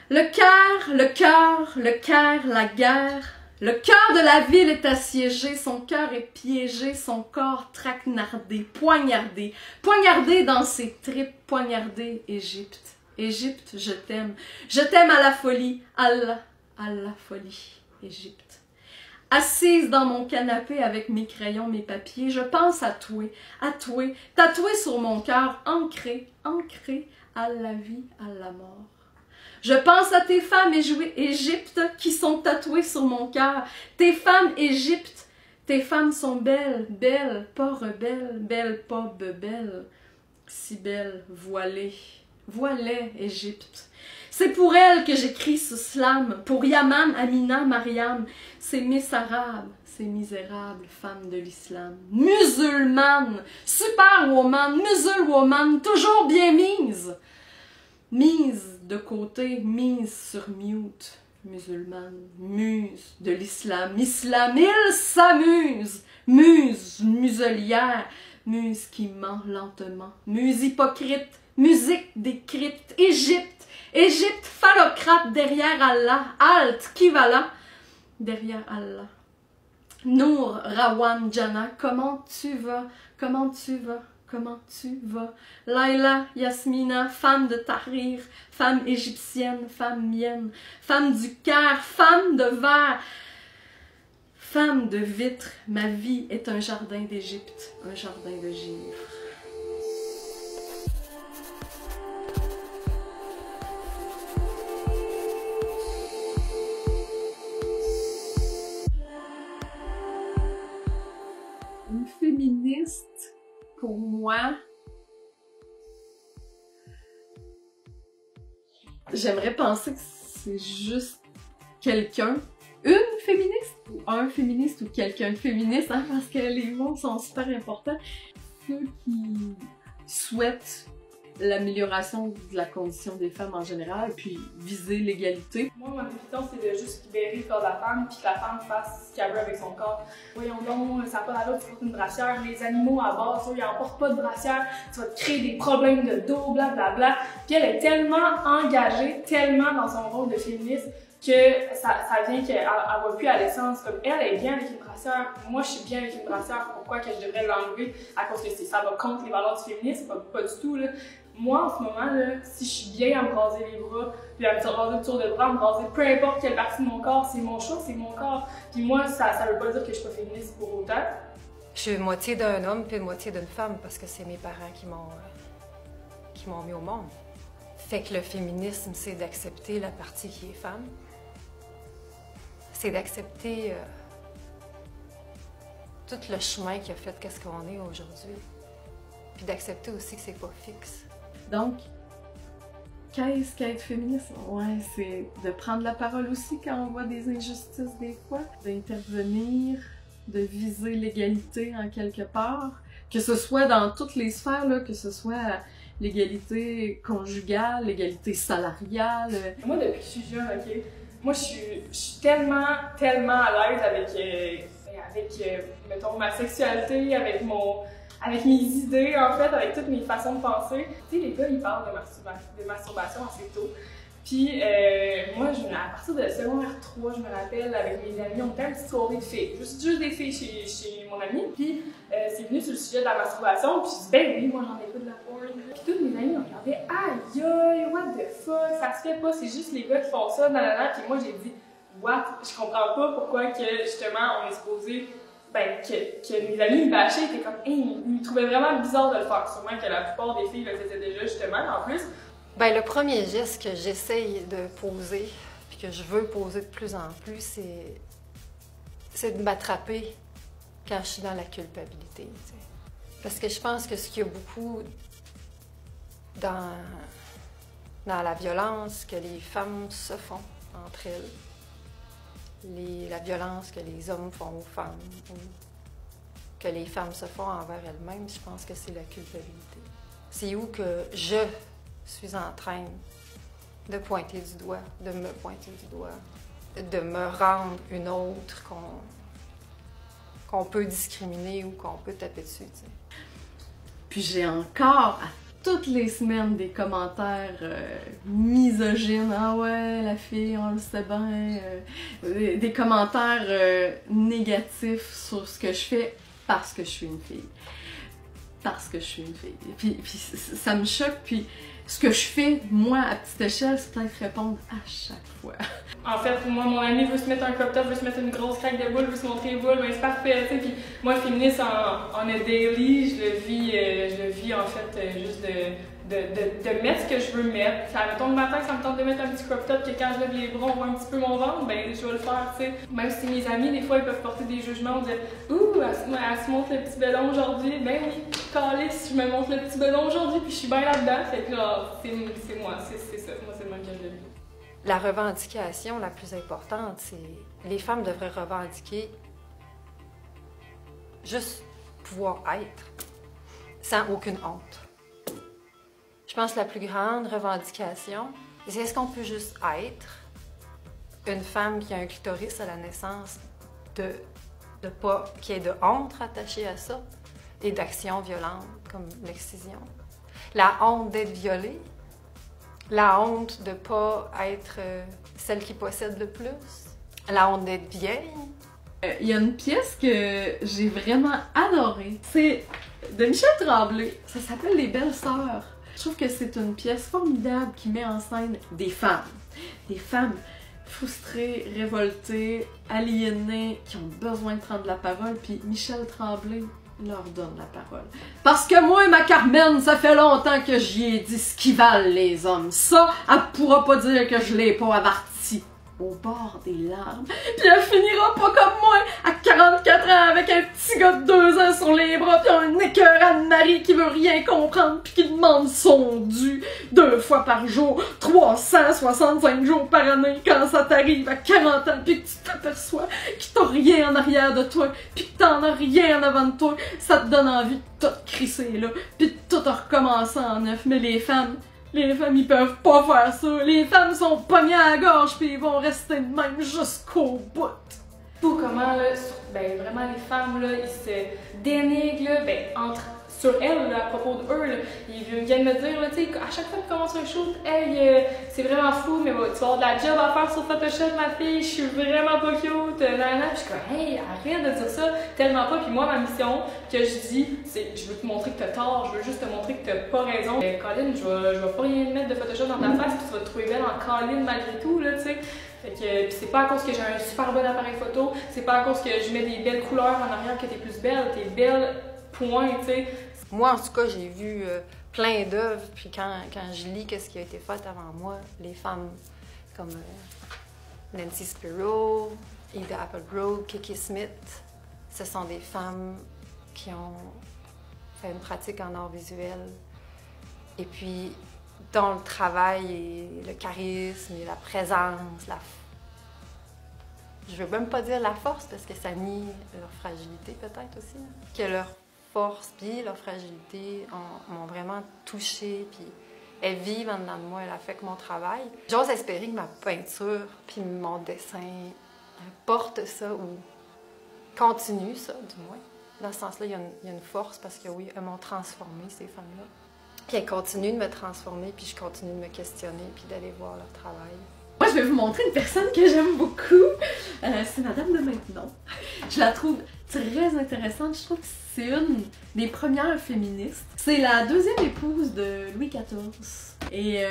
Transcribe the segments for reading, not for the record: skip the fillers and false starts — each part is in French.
Le Caire, le cœur, le Caire, la guerre. Le cœur de la ville est assiégé, son cœur est piégé, son corps traquenardé, poignardé, poignardé dans ses tripes, poignardé, Égypte. Égypte, je t'aime à la folie, Allah, à la folie, Égypte. Assise dans mon canapé avec mes crayons, mes papiers, je pense à toi, tatoué sur mon cœur, ancré, ancré à la vie, à la mort. Je pense à tes femmes Égypte qui sont tatouées sur mon cœur. Tes femmes Égypte, tes femmes sont belles, belles, pas rebelles, belles, pas bebelles. Si belles, voilées, voilées Égypte. C'est pour elles que j'écris ce slam, pour Yaman, Amina, Mariam. C'est Miss Arabe, c'est misérable, femme de l'islam. Musulmane, superwoman, musulwoman, toujours bien mise. Mise de côté, mise sur mute, musulmane, muse de l'islam, islam, il s'amuse, muse, muselière, muse qui ment lentement, muse hypocrite, musique des cryptes, Égypte, Égypte, phallocrate derrière Allah, halte, qui va là, derrière Allah. Nour, Rawan, Jana, comment tu vas, comment tu vas? Comment tu vas? Laila, Yasmina, femme de Tahrir, femme égyptienne, femme mienne, femme du Caire, femme de verre, femme de vitre, ma vie est un jardin d'Égypte, un jardin de givre. Une féministe, pour moi, j'aimerais penser que c'est juste quelqu'un, une féministe, ou un féministe, ou quelqu'un de féministe, hein, parce que les mots sont super importants. Ceux qui souhaitent l'amélioration de la condition des femmes en général, puis viser l'égalité. Moi, ma définition, c'est de juste libérer le corps de la femme, puis que la femme fasse ce qu'elle veut avec son corps. Voyons donc, ça n'a pas d'allure, tu portes une brassière, les animaux à base, ils n'en portent pas de brassière, tu vas te créer des problèmes de dos, blablabla. Puis elle est tellement engagée, tellement dans son rôle de féministe, que ça vient qu'elle ne voit plus à l'essence. Comme elle est bien avec une brassière, moi je suis bien avec une brassière, pourquoi que je devrais l'enlever à cause que ça va contre les valeurs du féminisme? Pas du tout, là. Moi, en ce moment, là, si je suis bien à me raser les bras, puis à me raser le tour de bras, à me raser peu importe quelle partie de mon corps, c'est mon choix, c'est mon corps. Puis moi, ça veut pas dire que je suis pas féministe pour autant. Je suis moitié d'un homme puis moitié d'une femme parce que c'est mes parents qui m'ont mis au monde. Fait que le féminisme, c'est d'accepter la partie qui est femme. C'est d'accepter tout le chemin qui a fait qu'est-ce qu'on est aujourd'hui. Puis d'accepter aussi que c'est pas fixe. Donc, qu'est-ce qu'être féministe? Ouais, c'est de prendre la parole aussi quand on voit des injustices des fois, d'intervenir, de viser l'égalité en quelque part, que ce soit dans toutes les sphères, là, que ce soit l'égalité conjugale, l'égalité salariale. Moi, depuis que je suis jeune, ok, moi, je suis tellement à l'aise avec mettons, ma sexualité, avec mes idées, en fait, avec toutes mes façons de penser. Tu sais, les gars, ils parlent de masturbation assez tôt. Puis, moi, à partir de secondaire 3, je me rappelle, avec mes amis, on était à une petite soirée de filles. Juste des filles chez mon ami. Puis, c'est venu sur le sujet de la masturbation. Puis, je dis, ben oui, moi, j'en ai pas de la porn. Puis, toutes mes amis me regardaient, aïe, aïe, what the fuck, ça se fait pas, c'est juste les gars qui font ça, nanana. Puis, moi, j'ai dit, what, je comprends pas pourquoi que, justement, on est supposé. Ben, que mes amis me bâchaient, étaient comme, hey, ils me trouvaient vraiment bizarre de le faire. Sûrement que la plupart des filles le faisaient déjà, justement, en plus. Ben, le premier geste que j'essaye de poser, puis que je veux poser de plus en plus, c'est de m'attraper quand je suis dans la culpabilité. T'sais. Parce que je pense que ce qu'il y a beaucoup dans la violence que les femmes se font entre elles, la violence que les hommes font aux femmes, ou que les femmes se font envers elles-mêmes, je pense que c'est la culpabilité. C'est où que je suis en train de pointer du doigt, de me pointer du doigt, de me rendre une autre qu'on peut discriminer ou qu'on peut taper dessus. T'sais. Puis j'ai encore à toutes les semaines des commentaires misogynes. Ah ouais, la fille, on le sait bien. Des commentaires négatifs sur ce que je fais parce que je suis une fille. Parce que je suis une fille. Puis ça me choque, puis ce que je fais, moi, à petite échelle, c'est peut-être répondre à chaque fois. En fait, pour moi, mon ami veut se mettre un crop top, veut se mettre une grosse craque de boule, veut se montrer les boules, ben c'est parfait, tu sais. Puis moi, féministe en a daily, je le vis en fait juste de mettre ce que je veux mettre. Ça, mettons le matin, ça me tente de mettre un petit crop top que quand je lève les bras, on voit un petit peu mon ventre, ben je vais le faire, tu sais. Même si mes amis, des fois, ils peuvent porter des jugements, de ouh, elle se montre le petit bedon aujourd'hui, ben oui, calisse, je me montre le petit bedon aujourd'hui, puis je suis bien là-dedans, fait que genre, c'est moi, c'est ça, moi c'est le même que je le vis. La revendication la plus importante, c'est les femmes devraient revendiquer juste pouvoir être sans aucune honte. Je pense que la plus grande revendication, c'est est-ce qu'on peut juste être une femme qui a un clitoris à la naissance, de pas qu'il y ait de honte rattachée à ça et d'actions violentes comme l'excision. La honte d'être violée, la honte de ne pas être celle qui possède le plus, la honte d'être vieille. Il y a une pièce que j'ai vraiment adorée. C'est de Michel Tremblay. Ça s'appelle Les Belles Sœurs. Je trouve que c'est une pièce formidable qui met en scène des femmes. Des femmes frustrées, révoltées, aliénées, qui ont besoin de prendre la parole. Puis Michel Tremblay leur donne la parole. Parce que moi, ma Carmen, ça fait longtemps que j'y ai dit ce qu'ils valent les hommes. Ça, elle pourra pas dire que je l'ai pas averti. Au bord des larmes. Puis elle finira pas comme moi, à 44 ans, avec un petit gars de 2 ans sur les bras, puis un écœurant de mari qui veut rien comprendre, puis qui demande son dû 2 fois par jour, 365 jours par année, quand ça t'arrive à 40 ans, puis que tu t'aperçois que t'as rien en arrière de toi, puis que t'en as rien en avant de toi, ça te donne envie de tout crisser là, puis de tout recommencer en neuf. Mais les femmes, ils peuvent pas faire ça. Les femmes sont pognées à la gorge pis ils vont rester de même jusqu'au bout. Tout comment, là, ben vraiment les femmes, là, ils se dénigrent, là, ben sur elles, là, à propos d'eux, là, ils viennent me dire, là, tu sais, à chaque fois qu'ils commencent un shoot, hey, c'est vraiment fou, mais tu vas avoir de la job à faire sur Photoshop, ma fille, je suis vraiment pas cute, nanana. Puis je suis comme, hey, arrête de dire ça, tellement pas. Puis moi, ma mission que je dis, c'est, je veux te montrer que t'as tort, je veux juste te montrer que t'as pas raison. Colin, je vais pas rien mettre de Photoshop dans ta face, puis tu vas te trouver belle en Colin malgré tout, là, tu sais. Fait que c'est pas à cause que j'ai un super bon appareil photo, c'est pas à cause que je mets des belles couleurs en arrière que t'es plus belle, t'es belle, point, tu sais. Moi, en tout cas, j'ai vu plein d'œuvres, puis quand je lis qu'est-ce qui a été fait avant moi, les femmes comme Nancy Spiro, Ida Applegrove, Kiki Smith, ce sont des femmes qui ont fait une pratique en art visuel. Et puis, dont le travail et le charisme et la présence, je veux même pas dire la force parce que ça nie leur fragilité peut-être aussi, que leur force puis leur fragilité m'ont vraiment touchée, puis elles vivent en dedans de moi, elles affectent mon travail. J'ose espérer que ma peinture puis mon dessin porte ça ou continue ça, du moins. Dans ce sens-là, il y a une force parce que oui, elles m'ont transformée, ces femmes-là. Puis elles continuent de me transformer, puis je continue de me questionner puis d'aller voir leur travail. Moi, je vais vous montrer une personne que j'aime beaucoup. C'est Madame de Maintenon. Je la trouve très intéressante. Je trouve que c'est une des premières féministes. C'est la deuxième épouse de Louis XIV. Et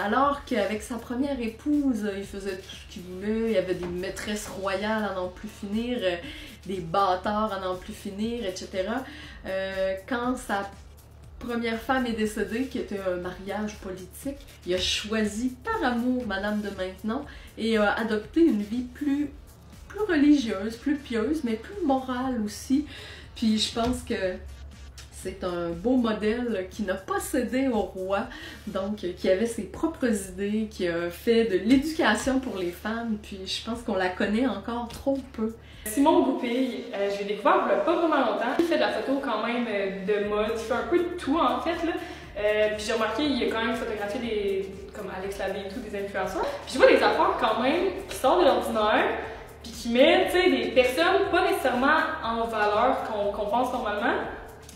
alors qu'avec sa première épouse, il faisait tout ce qu'il voulait. Il y avait des maîtresses royales à n'en plus finir, des bâtards à n'en plus finir, etc. Quand sa première femme est décédée, qui était un mariage politique, il a choisi par amour Madame de Maintenon et a adopté une vie plus religieuse, plus pieuse, mais plus morale aussi. Puis je pense que c'est un beau modèle qui n'a pas cédé au roi, donc qui avait ses propres idées, qui a fait de l'éducation pour les femmes, puis je pense qu'on la connaît encore trop peu. Simon Goupil, je l'ai découvert il n'y a pas vraiment longtemps. Il fait de la photo quand même de mode, il fait un peu de tout en fait, là. Puis j'ai remarqué, il a quand même photographié comme Alex Labbé et tout, des influenceurs. Puis je vois des affaires quand même qui sortent de l'ordinaire, puis qui mettent, tu sais, des personnes pas nécessairement en valeur qu'on pense normalement,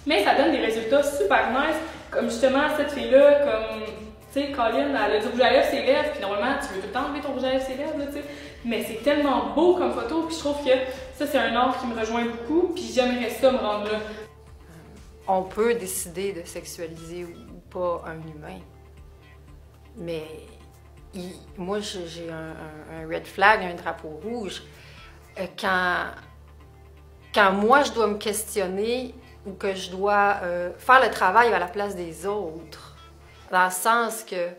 mais ça donne des résultats super nice. comme justement cette fille-là, comme, tu sais, Colin, elle a du rouge à lèvres ses lèvres, puis normalement, tu veux tout le temps enlever ton rouge à lèvres ses lèvres, là, tu sais. Mais c'est tellement beau comme photo, puis je trouve que ça, c'est un art qui me rejoint beaucoup, puis j'aimerais ça me rendre là. On peut décider de sexualiser ou pas un humain, mais moi, j'ai un red flag, un drapeau rouge. Quand moi, je dois me questionner ou que je dois faire le travail à la place des autres, dans le sens que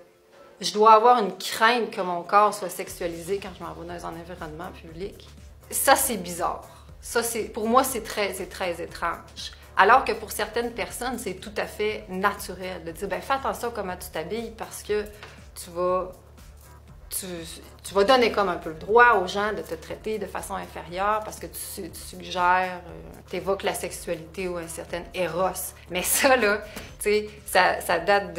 je dois avoir une crainte que mon corps soit sexualisé quand je m'en vais dans un environnement public, ça, c'est bizarre. Ça, pour moi, c'est très étrange. Alors que pour certaines personnes, c'est tout à fait naturel de dire, ben fais attention à comment tu t'habilles parce que tu vas donner comme un peu le droit aux gens de te traiter de façon inférieure parce que tu suggères, tu évoques la sexualité ou un certain éros. Mais ça, là, tu sais, ça date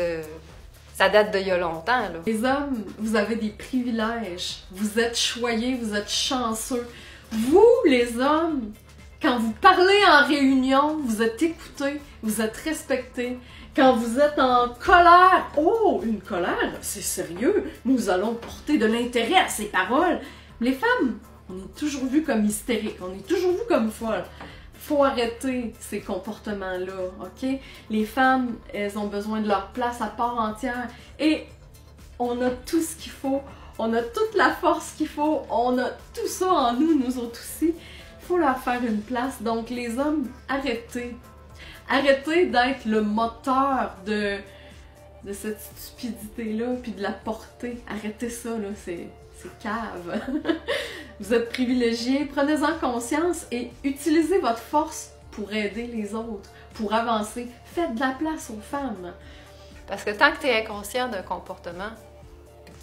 d'il y a longtemps, là. Les hommes, vous avez des privilèges. Vous êtes choyés, vous êtes chanceux. Vous, les hommes, quand vous parlez en réunion, vous êtes écoutés, vous êtes respectés. Quand vous êtes en colère, oh, une colère, c'est sérieux, nous allons porter de l'intérêt à ces paroles. Les femmes, on est toujours vues comme hystériques, on est toujours vues comme folles. Faut arrêter ces comportements-là, ok? Les femmes, elles ont besoin de leur place à part entière et on a tout ce qu'il faut, on a toute la force qu'il faut, on a tout ça en nous, nous autres aussi. Il faut leur faire une place. Donc les hommes, arrêtez. Arrêtez d'être le moteur de cette stupidité-là, puis de la porter. Arrêtez ça, là, c'est cave. Vous êtes privilégiés, prenez-en conscience et utilisez votre force pour aider les autres, pour avancer. Faites de la place aux femmes. Parce que tant que tu es inconscient d'un comportement,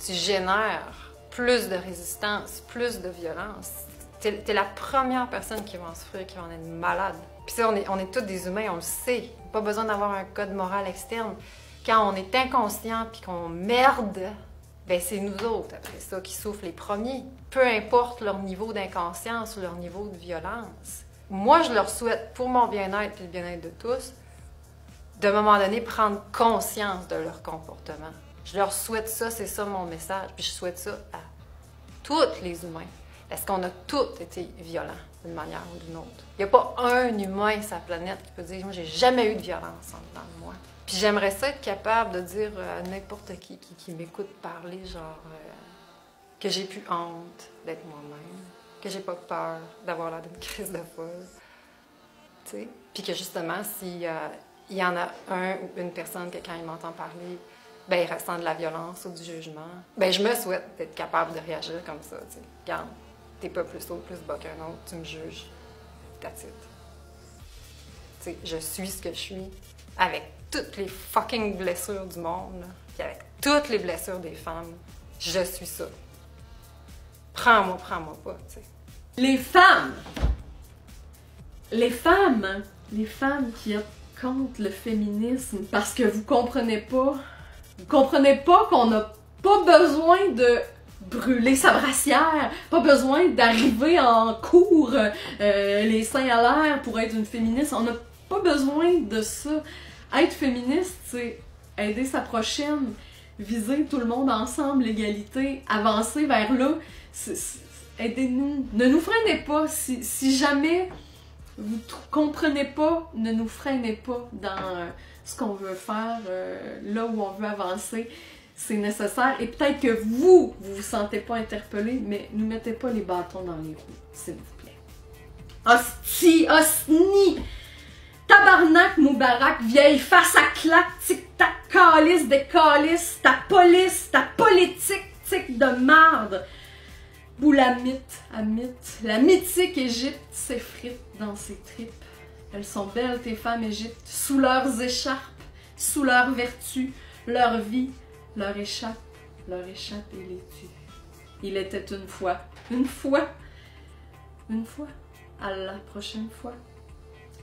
tu génères plus de résistance, plus de violence, t'es la première personne qui va en souffrir, qui va en être malade. Puis ça, on est tous des humains, on le sait. Pas besoin d'avoir un code moral externe. Quand on est inconscient puis qu'on merde, ben c'est nous autres, après ça, qui souffrent les premiers. Peu importe leur niveau d'inconscience ou leur niveau de violence. Moi, je leur souhaite, pour mon bien-être et le bien-être de tous, d'un moment donné, prendre conscience de leur comportement. Je leur souhaite ça, c'est ça mon message. Puis je souhaite ça à tous les humains. Parce qu'on a tous été violents d'une manière ou d'une autre. Il n'y a pas un humain sur la planète qui peut dire « Moi, j'ai jamais eu de violence en dedans de moi ». Puis j'aimerais ça être capable de dire à n'importe qui m'écoute parler, genre, que j'ai plus honte d'être moi-même, que j'ai pas peur d'avoir l'air d'une crise de folle, tu sais. Puis que justement, s'il y en a un ou une personne que quand il m'entend parler, ben il ressent de la violence ou du jugement, ben je me souhaite d'être capable de réagir comme ça, tu sais. Regarde, t'es pas plus haut, plus bas qu'un autre, tu me juges, that's it. Tu sais, je suis ce que je suis, avec toutes les fucking blessures du monde, là, puis avec toutes les blessures des femmes, je suis ça. Prends-moi pas, tu sais. Les femmes qui êtes contre le féminisme parce que vous comprenez pas qu'on n'a pas besoin de brûler sa brassière, pas besoin d'arriver en cours les seins à l'air pour être une féministe, on n'a pas besoin de ça. Être féministe, c'est aider sa prochaine, viser tout le monde ensemble, l'égalité, avancer vers là. Aidez-nous. Ne nous freinez pas. Si jamais vous comprenez pas, ne nous freinez pas dans ce qu'on veut faire, là où on veut avancer. C'est nécessaire. Et peut-être que vous vous sentez pas interpellé, mais ne mettez pas les bâtons dans les roues, s'il vous plaît. Hostie, osni! Tabarnak, Moubarak, vieille face à claque, tic-tac, calice, décalice, ta police, ta politique, tic de marde. Boulamite, Amite, la mythique Égypte s'effrite dans ses tripes. Elles sont belles, tes femmes Égypte, sous leurs écharpes, sous leurs vertus, leur vie, leur échappe et les tue. Il était une fois, à la prochaine fois.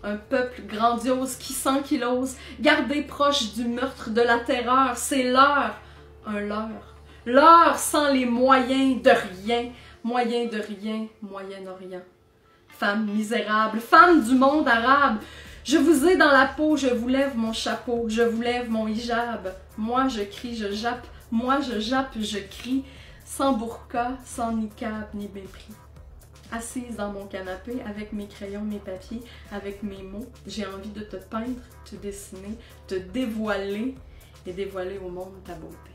Un peuple grandiose qui s'ankylose, gardé proche du meurtre de la terreur, c'est l'heure, un leurre. L'heure sans les moyens de rien, Moyen-Orient. Femme misérable, femme du monde arabe, Je vous ai dans la peau, je vous lève mon chapeau, je vous lève mon hijab. Moi je crie, je jappe, moi je jappe, je crie, sans burqa, sans niqab ni mépris. Assise dans mon canapé, avec mes crayons, mes papiers, avec mes mots, j'ai envie de te peindre, te dessiner, te dévoiler et dévoiler au monde ta beauté.